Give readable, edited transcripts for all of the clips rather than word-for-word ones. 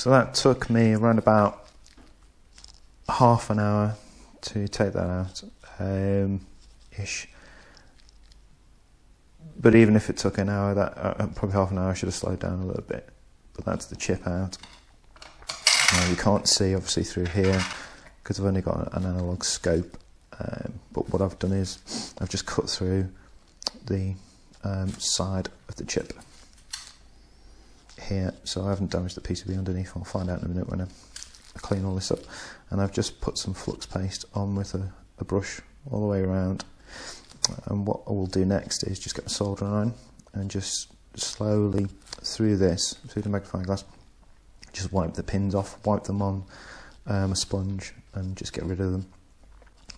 So that took me around about half an hour to take that out, ish. But even if it took an hour, that probably half an hour, I should have slowed down a little bit. But that's the chip out. Now you can't see obviously through here because I've only got an analog scope. But what I've done is I've just cut through the side of the chip here, so I haven't damaged the PCB underneath. I'll find out in a minute when I clean all this up. And I've just put some flux paste on with a brush all the way around. And what I will do next is just get my soldering iron and just slowly through the magnifying glass, just wipe the pins off, wipe them on a sponge and just get rid of them.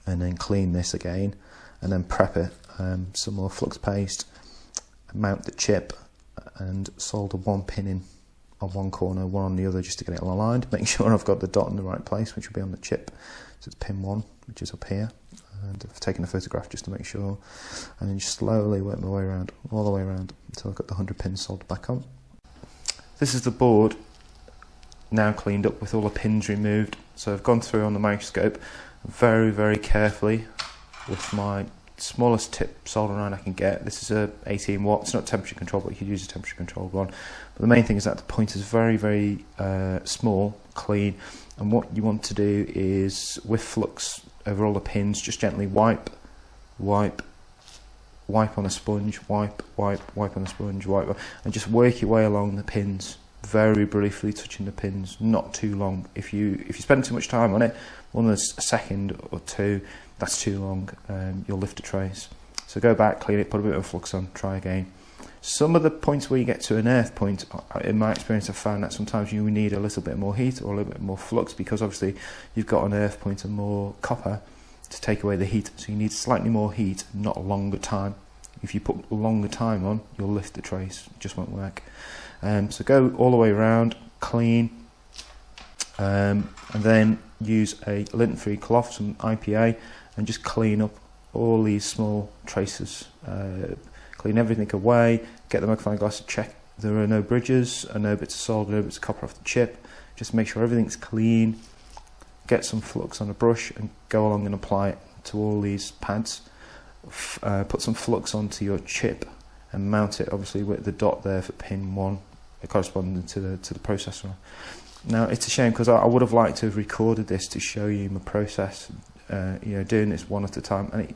And then clean this again and then prep it, some more flux paste, mount the chip and solder one pin in on one corner, one on the other, just to get it all aligned. Make sure I've got the dot in the right place, which will be on the chip. So it's pin 1, which is up here, and I've taken a photograph just to make sure, and then just slowly work my way around, all the way around until I've got the 100 pins soldered back on. This is the board now cleaned up with all the pins removed. So I've gone through on the microscope very, very carefully with my smallest tip soldering iron I can get. This is a 18 watt, it's not temperature controlled, but you could use a temperature controlled one. But the main thing is that the point is very, very small, clean, and what you want to do is, with flux over all the pins, just gently wipe on a sponge, wipe on a sponge, wipe, and just work your way along the pins, very briefly touching the pins, not too long. If you spend too much time on it, more than a second or two, that's too long, you'll lift a trace. So go back, clean it, put a bit of flux on, try again. Some of the points where you get to an earth point, in my experience I've found that sometimes you need a little bit more heat or a little bit more flux, because obviously you've got an earth point and more copper to take away the heat, so you need slightly more heat, not a longer time. If you put longer time on, you'll lift the trace, it just won't work. So go all the way around, clean, and then use a lint-free cloth, some IPA, and just clean up all these small traces. Clean everything away, get the magnifying glass to check there are no bridges, and no bits of solder, no bits of copper off the chip. Just make sure everything's clean, get some flux on a brush and go along and apply it to all these pads. Put some flux onto your chip and mount it, obviously with the dot there for pin 1 corresponding to the processor. Now it's a shame because I would have liked to have recorded this to show you my process, doing this one at a time. And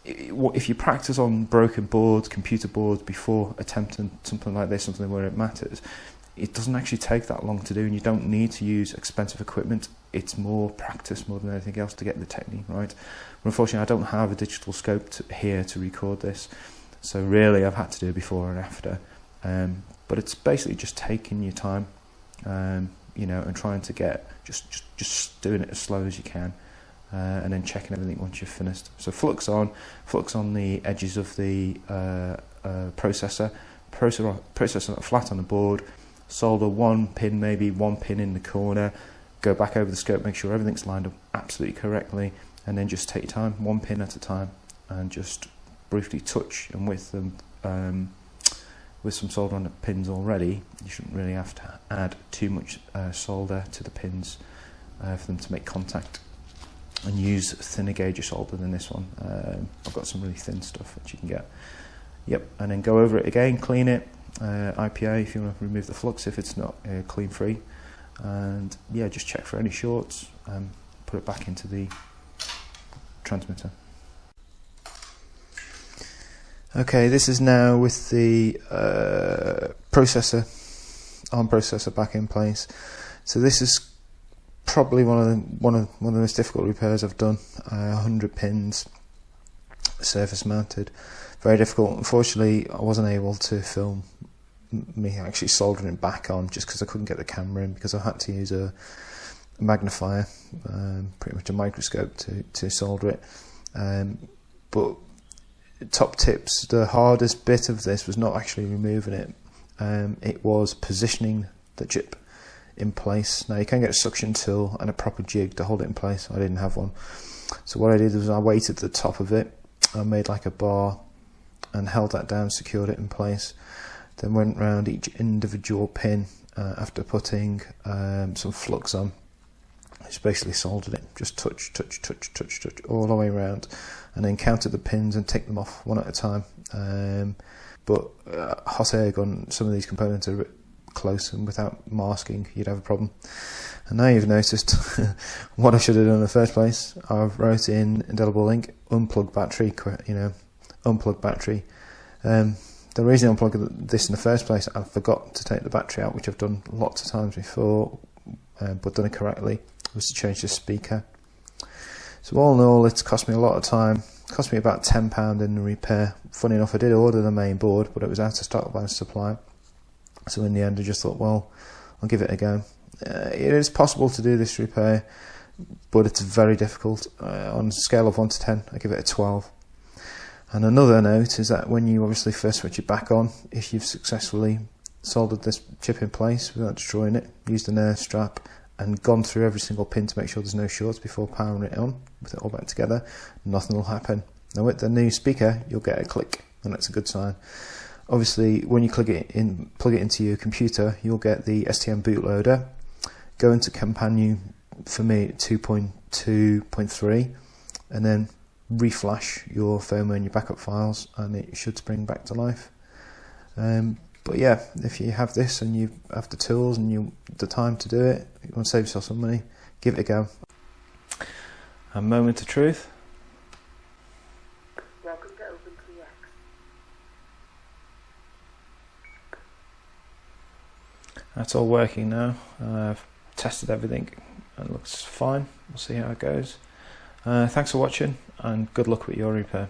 if you practice on broken boards, computer boards, before attempting something like this, something where it matters, it doesn't actually take that long to do, and you don't need to use expensive equipment. It's more practice more than anything else to get the technique right. But unfortunately I don't have a digital scope here to record this, so really I've had to do it before and after. But it's basically just taking your time, and trying to get just doing it as slow as you can, and then checking everything once you've finished. So flux on the edges of the processor flat on the board, solder one pin, maybe one pin in the corner, go back over the scope, make sure everything's lined up absolutely correctly, and then just take your time, one pin at a time, and just briefly touch. And with them, with some solder on the pins already, you shouldn't really have to add too much solder to the pins for them to make contact. And use thinner gauge solder than this one. I've got some really thin stuff which you can get. Yep, and then go over it again, clean it, IPA if you want to remove the flux if it's not clean free, and yeah, just check for any shorts and put it back into the transmitter. Okay, this is now with the ARM processor back in place. So this is probably one of the most difficult repairs I've done. 100 pins, surface mounted, very difficult. Unfortunately, I wasn't able to film me actually soldering it back on, just because I couldn't get the camera in, because I had to use a magnifier, pretty much a microscope to solder it. But top tips, the hardest bit of this was not actually removing it, it was positioning the chip in place. Now you can get a suction tool and a proper jig to hold it in place. I didn't have one, so what I did was I weighted the top of it, I made like a bar and held that down, secured it in place, then went round each individual pin after putting some flux on. Just basically soldered it, just touch all the way around, and then counted the pins and take them off one at a time. But hot air gun, some of these components are a bit close, and without masking you'd have a problem. And now you've noticed what I should have done in the first place. I wrote in indelible ink, unplug battery, unplug battery. The reason I unplugged this in the first place, I forgot to take the battery out, which I've done lots of times before, but done it correctly, was to change the speaker. So all in all, it's cost me a lot of time. It cost me about £10 in the repair. Funny enough, I did order the main board, but it was out of stock by the supplier. So in the end, I just thought, well, I'll give it a go. It is possible to do this repair, but it's very difficult. On a scale of 1 to 10, I give it a 12. And another note is that when you obviously first switch it back on, if you've successfully soldered this chip in place without destroying it, used an air strap, and gone through every single pin to make sure there's no shorts before powering it on, with it all back together, nothing will happen. Now with the new speaker, you'll get a click, and that's a good sign. Obviously, when you plug it into your computer, you'll get the STM bootloader. Go into Companion, for me, 2.2.3, and then reflash your firmware and your backup files, and it should spring back to life. But yeah, if you have this and you have the tools and the time to do it, you want to save yourself some money, give it a go. A moment of truth. Welcome to OpenTX. That's all working now. I've tested everything. It looks fine. We'll see how it goes. Thanks for watching, and good luck with your repair.